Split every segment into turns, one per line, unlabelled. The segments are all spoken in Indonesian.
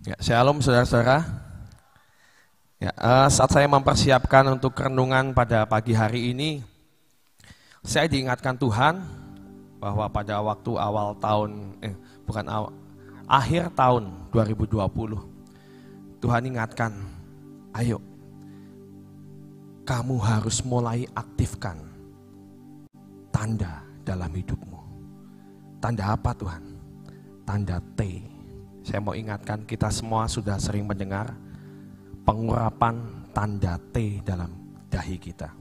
Ya, shalom saudara-saudara. Ya, saat saya mempersiapkan untuk renungan pada pagi hari ini, saya diingatkan Tuhan bahwa pada waktu akhir tahun 2020, Tuhan ingatkan, ayo, kamu harus mulai aktifkan tanda dalam hidupmu. Tanda apa Tuhan? Tanda T. Saya mau ingatkan, kita semua sudah sering mendengar pengurapan tanda T dalam dahi kita.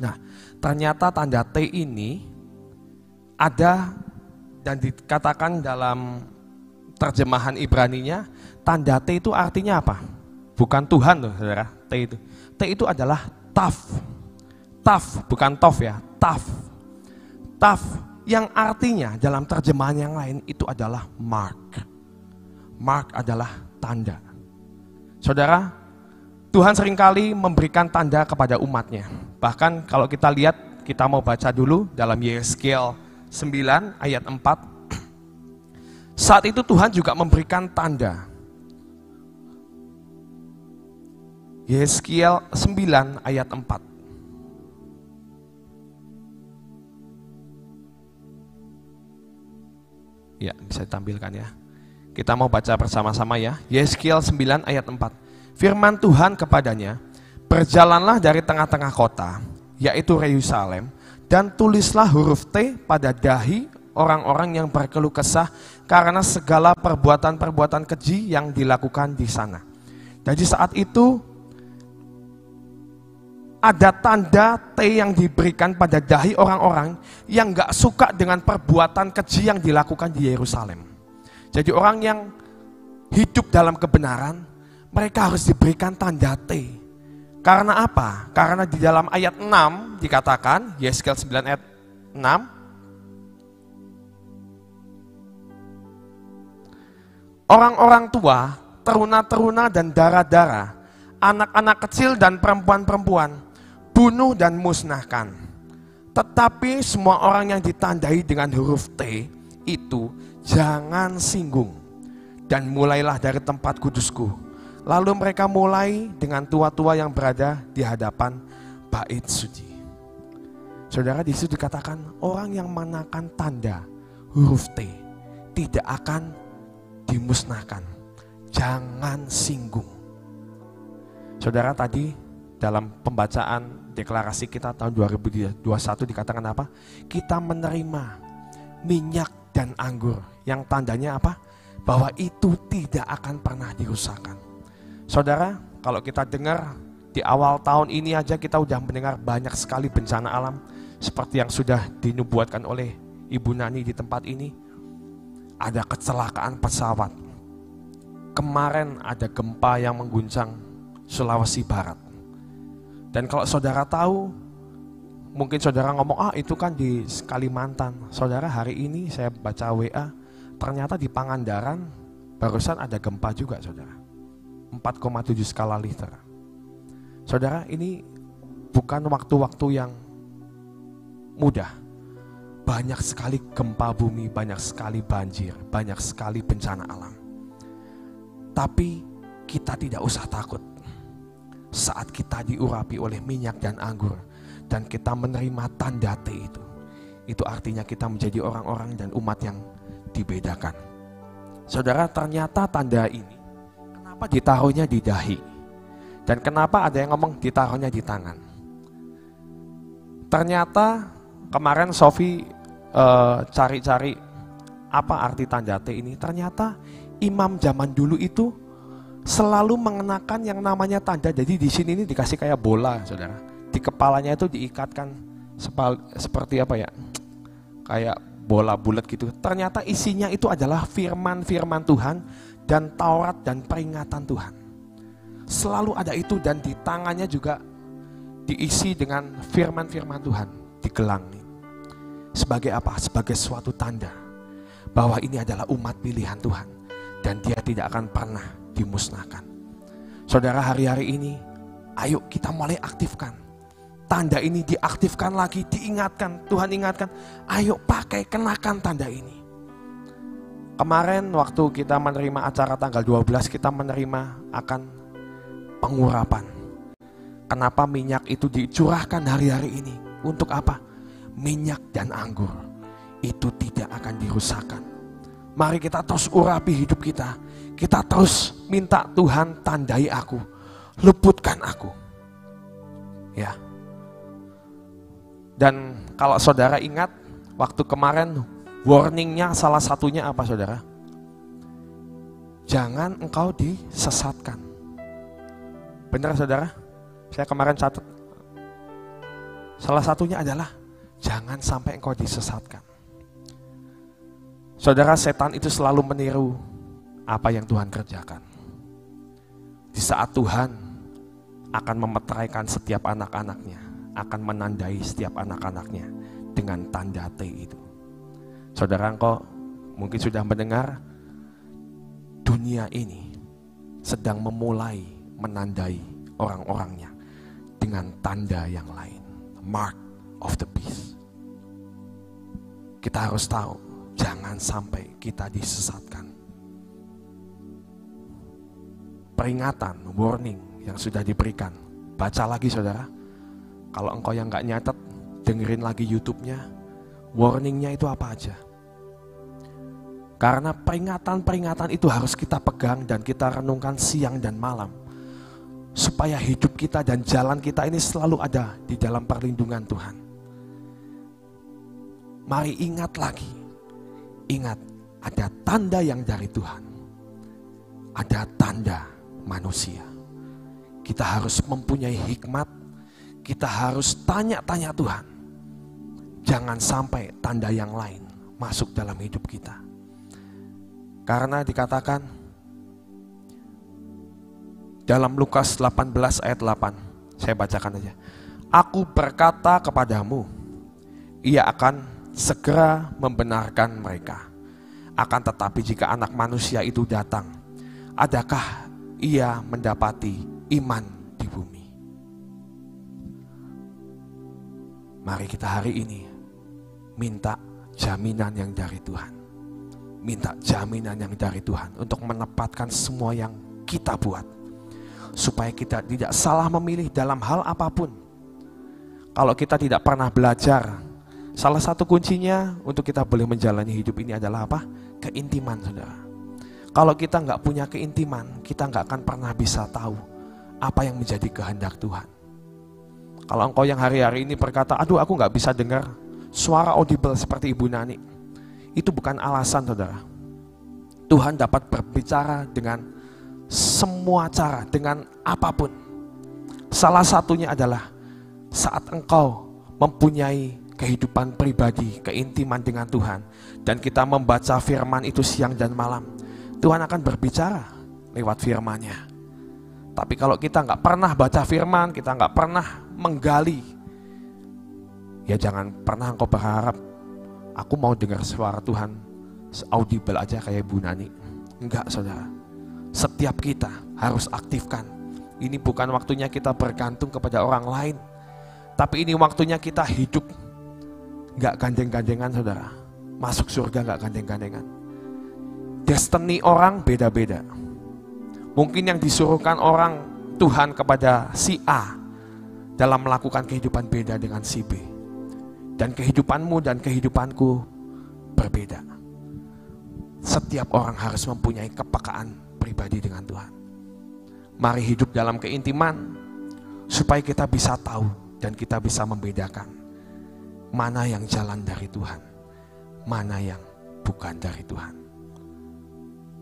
Nah, ternyata tanda T ini ada dan dikatakan dalam terjemahan Ibraninya, tanda T itu artinya apa? Bukan Tuhan loh saudara, T itu. T itu adalah taf. Taf, bukan tof ya, taf. Taf yang artinya dalam terjemahan yang lain itu adalah mark. Mark adalah tanda. Saudara, Tuhan seringkali memberikan tanda kepada umatnya. Bahkan kalau kita lihat, kita mau baca dulu dalam Yeskiel 9 ayat 4. Saat itu Tuhan juga memberikan tanda. Yeskiel 9 ayat 4. Ya, bisa ditampilkan ya. Kita mau baca bersama-sama ya. Yeskiel 9 ayat 4. Firman Tuhan kepadanya, berjalanlah dari tengah-tengah kota, yaitu Yerusalem, dan tulislah huruf T pada dahi orang-orang yang berkeluh kesah karena segala perbuatan-perbuatan keji yang dilakukan di sana. Jadi saat itu ada tanda T yang diberikan pada dahi orang-orang yang gak suka dengan perbuatan keji yang dilakukan di Yerusalem. Jadi orang yang hidup dalam kebenaran, mereka harus diberikan tanda T. Karena apa? Karena di dalam ayat 6 dikatakan, Yeskiel 9 ayat 6, orang-orang tua, teruna-teruna dan darah-darah, anak-anak kecil dan perempuan-perempuan, bunuh dan musnahkan. Tetapi semua orang yang ditandai dengan huruf T itu jangan singgung. Dan mulailah dari tempat kudusku. Lalu mereka mulai dengan tua-tua yang berada di hadapan bait suci. Saudara, di situ dikatakan orang yang menakan tanda huruf T tidak akan dimusnahkan. Jangan singgung. Saudara, tadi dalam pembacaan deklarasi kita tahun 2021 dikatakan apa? Kita menerima minyak dan anggur yang tandanya apa? Bahwa itu tidak akan pernah dirusakkan. Saudara, kalau kita dengar di awal tahun ini aja kita udah mendengar banyak sekali bencana alam seperti yang sudah dinubuatkan oleh Ibu Nani di tempat ini. Ada kecelakaan pesawat. Kemarin ada gempa yang mengguncang Sulawesi Barat. Dan kalau saudara tahu, mungkin saudara ngomong, itu kan di Kalimantan. Saudara, hari ini saya baca WA, ternyata di Pangandaran barusan ada gempa juga saudara. 4,7 skala Richter. Saudara, ini bukan waktu-waktu yang mudah. Banyak sekali gempa bumi, banyak sekali banjir, banyak sekali bencana alam. Tapi kita tidak usah takut. Saat kita diurapi oleh minyak dan anggur, dan kita menerima tanda T itu artinya kita menjadi orang-orang dan umat yang dibedakan. Saudara, ternyata tanda ini kenapa ditaruhnya di dahi? Dan kenapa ada yang ngomong ditaruhnya di tangan? Ternyata kemarin Sofi cari-cari apa arti tanda T ini. Ternyata imam zaman dulu itu selalu mengenakan yang namanya tanda. Jadi di sini ini dikasih kayak bola, saudara. Di kepalanya itu diikatkan seperti apa ya? Kayak bola bulat gitu. Ternyata isinya itu adalah firman-firman Tuhan dan Taurat dan peringatan Tuhan. Selalu ada itu, dan di tangannya juga diisi dengan firman-firman Tuhan, digelangi. Sebagai apa? Sebagai suatu tanda bahwa ini adalah umat pilihan Tuhan dan dia tidak akan pernah dimusnahkan. Saudara, hari-hari ini ayo kita mulai aktifkan tanda ini, diaktifkan lagi, diingatkan. Tuhan ingatkan, ayo pakai, kenakan tanda ini. Kemarin waktu kita menerima acara tanggal 12, kita menerima akan pengurapan. Kenapa minyak itu dicurahkan hari-hari ini? Untuk apa? Minyak dan anggur itu tidak akan dirusakkan. Mari kita terus urapi hidup kita. Kita terus minta Tuhan tandai aku, luputkan aku. Ya. Dan kalau saudara ingat, waktu kemarin warningnya salah satunya apa saudara? Jangan engkau disesatkan. Benar saudara? Saya kemarin catat. Salah satunya adalah jangan sampai engkau disesatkan. Saudara, setan itu selalu meniru apa yang Tuhan kerjakan. Di saat Tuhan akan memeteraikan setiap anak-anaknya, akan menandai setiap anak-anaknya dengan tanda T itu. Saudara, engkau mungkin sudah mendengar dunia ini sedang memulai menandai orang-orangnya dengan tanda yang lain. Mark of the beast. Kita harus tahu, jangan sampai kita disesatkan. Peringatan, warning yang sudah diberikan. Baca lagi saudara. Kalau engkau yang gak nyatet, dengerin lagi YouTube-nya. Warningnya itu apa aja. Karena peringatan-peringatan itu harus kita pegang dan kita renungkan siang dan malam. Supaya hidup kita dan jalan kita ini selalu ada di dalam perlindungan Tuhan. Mari ingat lagi. Ingat, ada tanda yang dari Tuhan. Ada tanda manusia. Kita harus mempunyai hikmat. Kita harus tanya-tanya Tuhan. Jangan sampai tanda yang lain masuk dalam hidup kita. Karena dikatakan dalam Lukas 18 ayat 8, saya bacakan aja. Aku berkata kepadamu, ia akan segera membenarkan mereka. Akan tetapi jika anak manusia itu datang, adakah ia mendapati iman di bumi? Mari kita hari ini minta jaminan yang dari Tuhan. Minta jaminan yang dari Tuhan untuk menepatkan semua yang kita buat. Supaya kita tidak salah memilih dalam hal apapun. Kalau kita tidak pernah belajar, salah satu kuncinya untuk kita boleh menjalani hidup ini adalah apa? Keintiman saudara. Kalau kita nggak punya keintiman, kita nggak akan pernah bisa tahu apa yang menjadi kehendak Tuhan. Kalau engkau yang hari-hari ini berkata, aduh aku nggak bisa dengar suara audible seperti Ibu Nani. Itu bukan alasan saudara. Tuhan dapat berbicara dengan semua cara, dengan apapun. Salah satunya adalah saat engkau mempunyai kehidupan pribadi, keintiman dengan Tuhan. Dan kita membaca firman itu siang dan malam. Tuhan akan berbicara lewat firman-Nya. Tapi kalau kita nggak pernah baca firman, kita nggak pernah menggali, ya jangan pernah engkau berharap, aku mau dengar suara Tuhan audible aja kayak Bu Nani. Enggak saudara. Setiap kita harus aktifkan. Ini bukan waktunya kita bergantung kepada orang lain. Tapi ini waktunya kita hidup. Enggak gandeng-gandengan saudara. Masuk surga enggak gandeng-gandengan. Destiny orang beda-beda. Mungkin yang disuruhkan orang Tuhan kepada si A dalam melakukan kehidupan beda dengan si B. Dan kehidupanmu dan kehidupanku berbeda. Setiap orang harus mempunyai kepekaan pribadi dengan Tuhan. Mari hidup dalam keintiman supaya kita bisa tahu dan kita bisa membedakan mana yang jalan dari Tuhan, mana yang bukan dari Tuhan.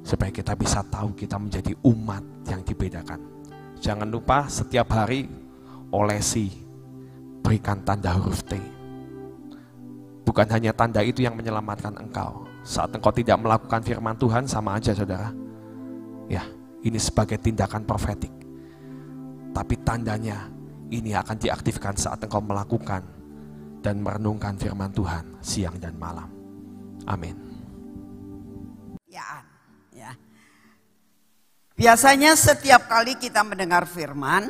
Supaya kita bisa tahu kita menjadi umat yang dibedakan. Jangan lupa setiap hari olesi, berikan tanda huruf T. Bukan hanya tanda itu yang menyelamatkan engkau. Saat engkau tidak melakukan firman Tuhan sama aja saudara. Ya, ini sebagai tindakan profetik. Tapi tandanya ini akan diaktifkan saat engkau melakukan dan merenungkan firman Tuhan siang dan malam. Amin.
Ya. Biasanya setiap kali kita mendengar firman,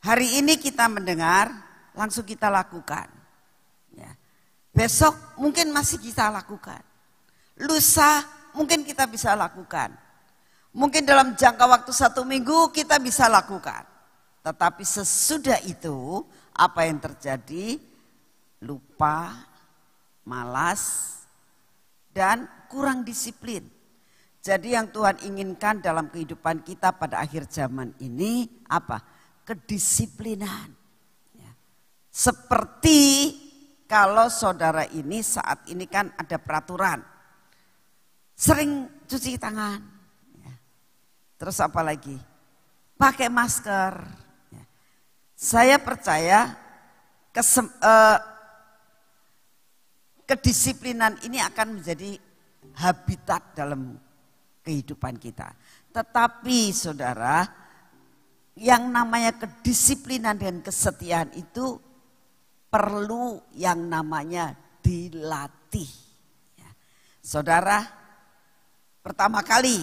hari ini kita mendengar, langsung kita lakukan. Ya. Besok mungkin masih kita lakukan. Lusa mungkin kita bisa lakukan. Mungkin dalam jangka waktu 1 minggu kita bisa lakukan. Tetapi sesudah itu apa yang terjadi? Lupa, malas, dan kurang disiplin. Jadi yang Tuhan inginkan dalam kehidupan kita pada akhir zaman ini apa? Kedisiplinan. Seperti kalau saudara ini saat ini kan ada peraturan. Sering cuci tangan. Terus apa lagi? Pakai masker. Saya percaya kedisiplinan ini akan menjadi habitat dalam kehidupan kita. Tetapi saudara, yang namanya kedisiplinan dan kesetiaan itu perlu yang namanya dilatih. Saudara, pertama kali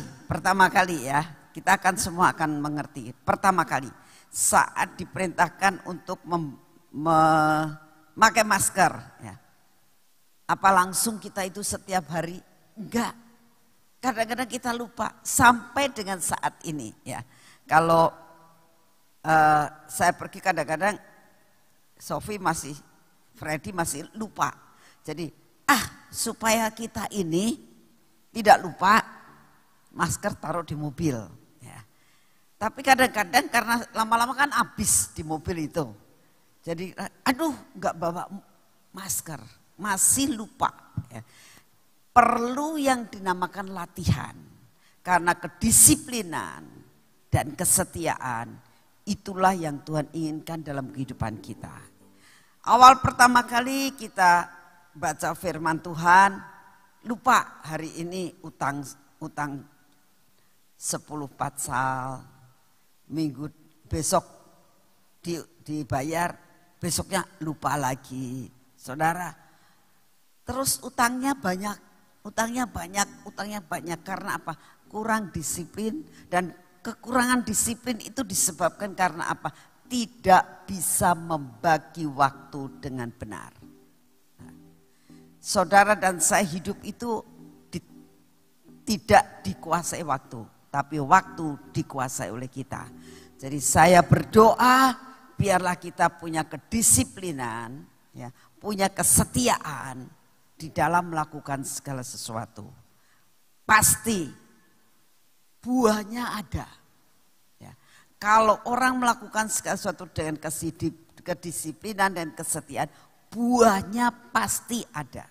ya, kita akan semua akan mengerti. Pertama kali saat diperintahkan untuk memakai masker, ya. Apa langsung kita itu setiap hari? Enggak. Kadang-kadang kita lupa sampai dengan saat ini, ya. Kalau saya pergi kadang-kadang Freddy masih lupa. Jadi supaya kita ini tidak lupa, masker taruh di mobil. Ya. Tapi kadang-kadang karena lama-lama kan habis di mobil itu. Jadi nggak bawa masker, masih lupa. Ya. Perlu yang dinamakan latihan. Karena kedisiplinan dan kesetiaan itulah yang Tuhan inginkan dalam kehidupan kita. Awal pertama kali kita baca firman Tuhan, lupa hari ini utang 10 patsal, minggu besok dibayar, besoknya lupa lagi. Saudara, terus utangnya banyak karena apa? Kurang disiplin, dan kekurangan disiplin itu disebabkan karena apa? Tidak bisa membagi waktu dengan benar. Saudara dan saya hidup itu tidak dikuasai waktu, tapi waktu dikuasai oleh kita. Jadi saya berdoa biarlah kita punya kedisiplinan, ya, punya kesetiaan di dalam melakukan segala sesuatu. Pasti buahnya ada. Ya. Kalau orang melakukan segala sesuatu dengan kedisiplinan dan kesetiaan, buahnya pasti ada.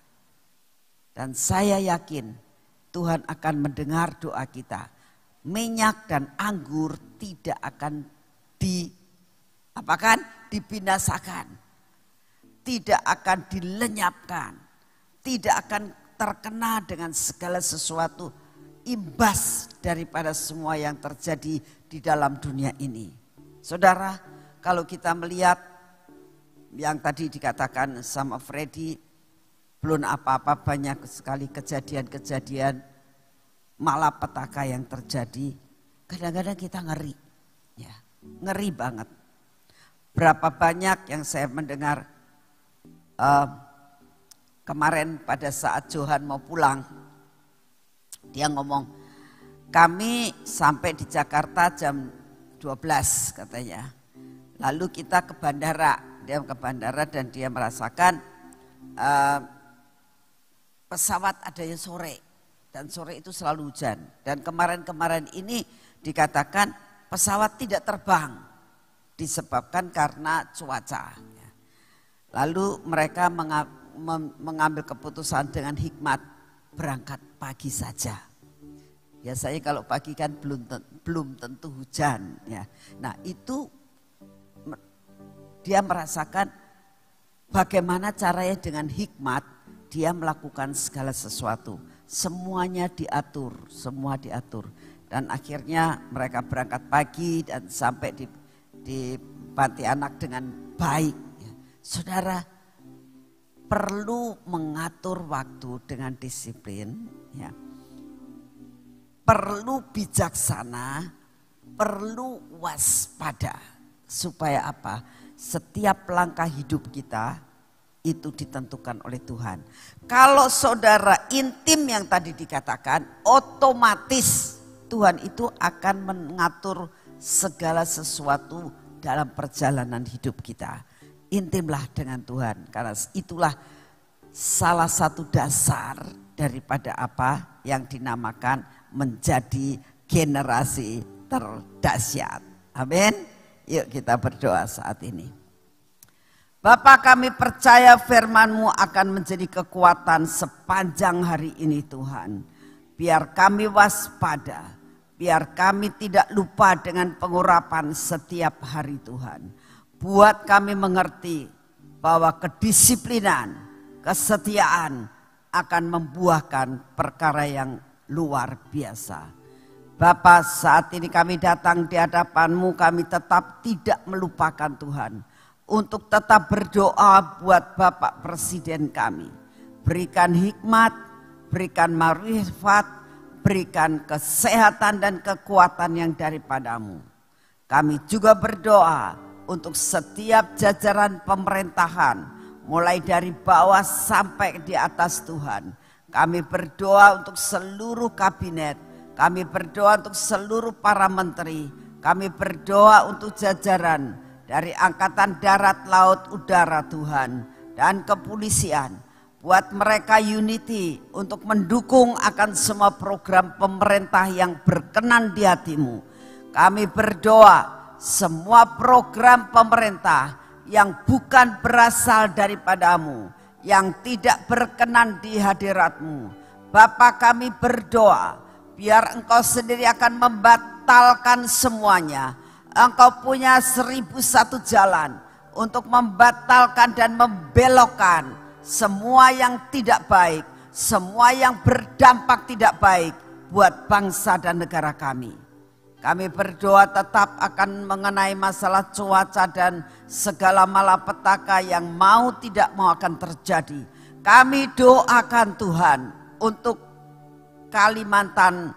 Dan saya yakin Tuhan akan mendengar doa kita. Minyak dan anggur tidak akan dibinasakan. Tidak akan dilenyapkan. Tidak akan terkena dengan segala sesuatu imbas daripada semua yang terjadi di dalam dunia ini. Saudara, kalau kita melihat yang tadi dikatakan sama Freddy, belum apa-apa banyak sekali kejadian-kejadian malapetaka yang terjadi. Kadang-kadang kita ngeri, ya, ngeri banget. Berapa banyak yang saya mendengar kemarin pada saat Johan mau pulang, dia ngomong, kami sampai di Jakarta jam 12 katanya. Lalu kita ke bandara, dia ke bandara dan dia merasakan pesawat adanya sore, dan sore itu selalu hujan. Dan kemarin-kemarin ini dikatakan pesawat tidak terbang disebabkan karena cuaca. Lalu mereka mengambil keputusan dengan hikmat, berangkat pagi saja. Biasanya kalau pagi kan belum tentu hujan. Ya. Nah itu dia merasakan bagaimana caranya dengan hikmat dia melakukan segala sesuatu. Semuanya diatur, semua diatur. Dan akhirnya mereka berangkat pagi dan sampai di panti anak dengan baik. Ya. Saudara, perlu mengatur waktu dengan disiplin. Ya. Perlu bijaksana, perlu waspada. Supaya apa? Setiap langkah hidup kita itu ditentukan oleh Tuhan. Kalau saudara intim yang tadi dikatakan, otomatis Tuhan itu akan mengatur segala sesuatu dalam perjalanan hidup kita. Intimlah dengan Tuhan, karena itulah salah satu dasar daripada apa yang dinamakan menjadi generasi terdahsyat. Amin. Yuk kita berdoa saat ini. Bapa, kami percaya firman-Mu akan menjadi kekuatan sepanjang hari ini Tuhan. Biar kami waspada, biar kami tidak lupa dengan pengurapan setiap hari Tuhan. Buat kami mengerti bahwa kedisiplinan, kesetiaan akan membuahkan perkara yang luar biasa. Bapa, saat ini kami datang di hadapan-Mu, kami tetap tidak melupakan Tuhan. Untuk tetap berdoa buat Bapak Presiden kami. Berikan hikmat, berikan marifat, berikan kesehatan dan kekuatan yang daripada-Mu. Kami juga berdoa untuk setiap jajaran pemerintahan, mulai dari bawah sampai di atas Tuhan. Kami berdoa untuk seluruh kabinet, kami berdoa untuk seluruh para menteri, kami berdoa untuk jajaran dari Angkatan Darat, Laut, Udara Tuhan, dan kepolisian. Buat mereka unity untuk mendukung akan semua program pemerintah yang berkenan di hati-Mu. Kami berdoa semua program pemerintah yang bukan berasal daripada-Mu, yang tidak berkenan di hadirat-Mu. Bapa, kami berdoa biar Engkau sendiri akan membatalkan semuanya. Engkau punya 1001 jalan untuk membatalkan dan membelokkan semua yang tidak baik, semua yang berdampak tidak baik buat bangsa dan negara kami. Kami berdoa tetap akan mengenai masalah cuaca dan segala malapetaka yang mau tidak mau akan terjadi. Kami doakan Tuhan untuk Kalimantan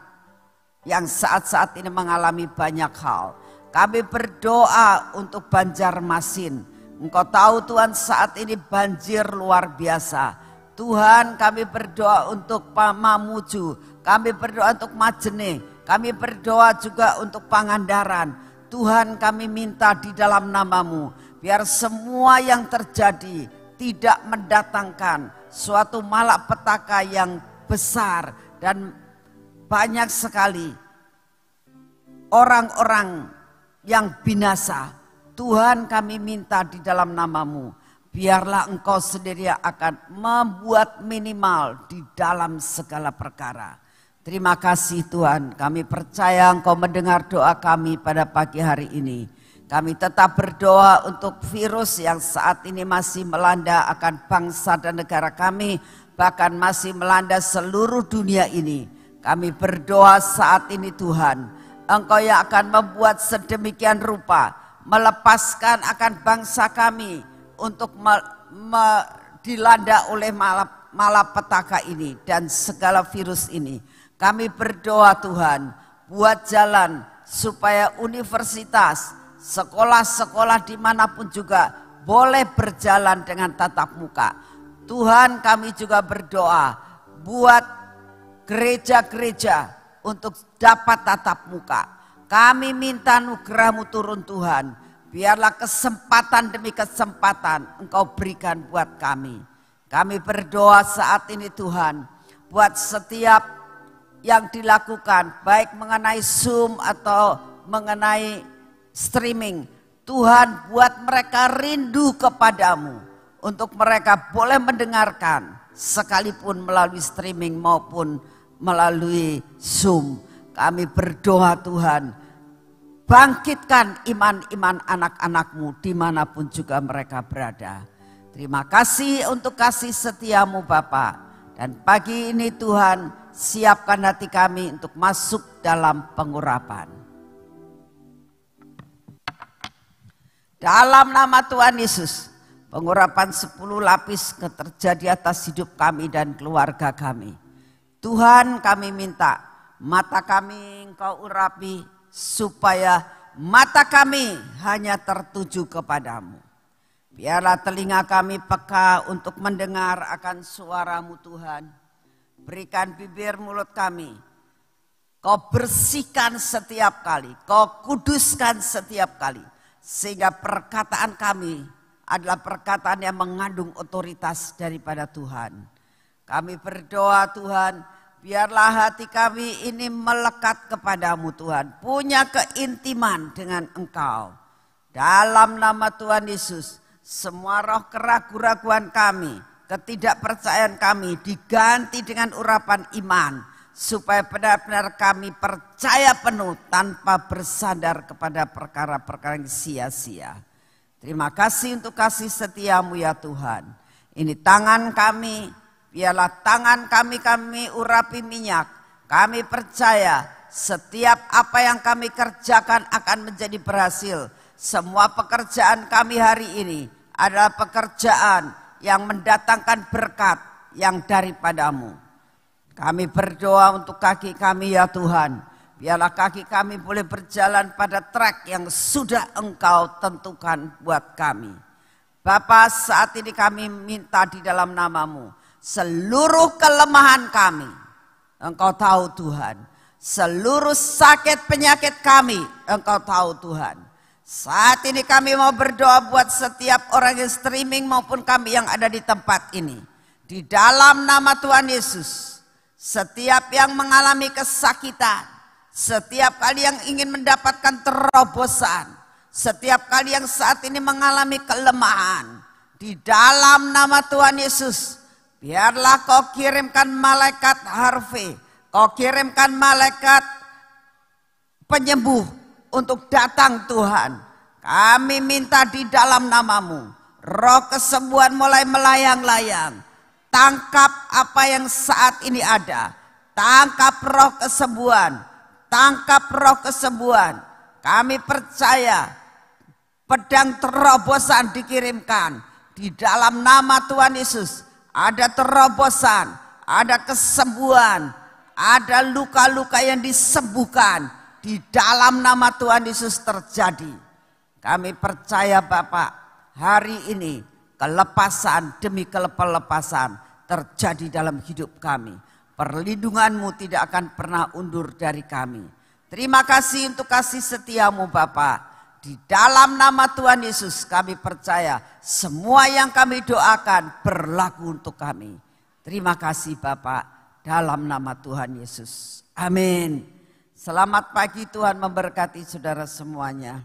yang saat-saat ini mengalami banyak hal. Kami berdoa untuk Banjarmasin. Engkau tahu Tuhan saat ini banjir luar biasa. Tuhan, kami berdoa untuk Mamuju. Kami berdoa untuk Majene. Kami berdoa juga untuk Pangandaran. Tuhan, kami minta di dalam nama-Mu, biar semua yang terjadi tidak mendatangkan suatu malapetaka yang besar dan banyak sekali orang-orang yang binasa. Tuhan, kami minta di dalam nama-Mu, biarlah Engkau sendiri akan membuat minimal di dalam segala perkara. Terima kasih Tuhan, kami percaya Engkau mendengar doa kami pada pagi hari ini. Kami tetap berdoa untuk virus yang saat ini masih melanda akan bangsa dan negara kami, bahkan masih melanda seluruh dunia ini. Kami berdoa saat ini Tuhan, Engkau yang akan membuat sedemikian rupa, melepaskan akan bangsa kami untuk dilanda oleh malapetaka ini dan segala virus ini. Kami berdoa Tuhan, buat jalan supaya universitas, sekolah-sekolah dimanapun juga boleh berjalan dengan tatap muka. Tuhan, kami juga berdoa buat gereja-gereja untuk dapat tatap muka. Kami minta anugerah-Mu turun Tuhan. Biarlah kesempatan demi kesempatan Engkau berikan buat kami. Kami berdoa saat ini Tuhan, buat setiap yang dilakukan, baik mengenai Zoom atau mengenai streaming. Tuhan, buat mereka rindu kepadamu, untuk mereka boleh mendengarkan sekalipun melalui streaming maupun melalui Zoom. Kami berdoa Tuhan, bangkitkan iman-iman anak-anak-Mu dimanapun juga mereka berada. Terima kasih untuk kasih setia-Mu Bapa. Dan pagi ini Tuhan, siapkan hati kami untuk masuk dalam pengurapan. Dalam nama Tuhan Yesus, pengurapan 10 lapis terjadi atas hidup kami dan keluarga kami. Tuhan, kami minta mata kami Engkau urapi, supaya mata kami hanya tertuju kepadamu. Biarlah telinga kami peka untuk mendengar akan suara-Mu Tuhan. Berikan bibir mulut kami. Kau bersihkan setiap kali. Kau kuduskan setiap kali. Sehingga perkataan kami adalah perkataan yang mengandung otoritas daripada Tuhan. Kami berdoa Tuhan, biarlah hati kami ini melekat kepadamu Tuhan. Punya keintiman dengan Engkau. Dalam nama Tuhan Yesus, semua roh keraguan-raguan kami, ketidakpercayaan kami diganti dengan urapan iman. Supaya benar-benar kami percaya penuh tanpa bersandar kepada perkara-perkara yang sia-sia. Terima kasih untuk kasih setiamu ya Tuhan. Ini tangan kami, biarlah tangan kami urapi minyak. Kami percaya setiap apa yang kami kerjakan akan menjadi berhasil. Semua pekerjaan kami hari ini adalah pekerjaan yang mendatangkan berkat yang daripadamu. Kami berdoa untuk kaki kami ya Tuhan. Biarlah kaki kami boleh berjalan pada trek yang sudah Engkau tentukan buat kami. Bapa, saat ini kami minta di dalam nama-Mu. Seluruh kelemahan kami, Engkau tahu Tuhan. Seluruh sakit penyakit kami, Engkau tahu Tuhan. Saat ini kami mau berdoa buat setiap orang yang streaming maupun kami yang ada di tempat ini. Di dalam nama Tuhan Yesus, setiap yang mengalami kesakitan, setiap kali yang ingin mendapatkan terobosan, setiap kali yang saat ini mengalami kelemahan, di dalam nama Tuhan Yesus, biarlah Kau kirimkan malaikat Harvey, Kau kirimkan malaikat penyembuh untuk datang Tuhan. Kami minta di dalam nama-Mu, roh kesembuhan mulai melayang-layang. Tangkap apa yang saat ini ada. Tangkap roh kesembuhan. Tangkap roh kesembuhan. Kami percaya pedang terobosan dikirimkan. Di dalam nama Tuhan Yesus ada terobosan, ada kesembuhan, ada luka-luka yang disembuhkan. Di dalam nama Tuhan Yesus terjadi. Kami percaya Bapak, hari ini kelepasan demi kelepasan terjadi dalam hidup kami. Perlindungan-Mu tidak akan pernah undur dari kami. Terima kasih untuk kasih setiamu Bapa. Di dalam nama Tuhan Yesus kami percaya semua yang kami doakan berlaku untuk kami. Terima kasih Bapa, dalam nama Tuhan Yesus. Amin. Selamat pagi, Tuhan memberkati saudara semuanya.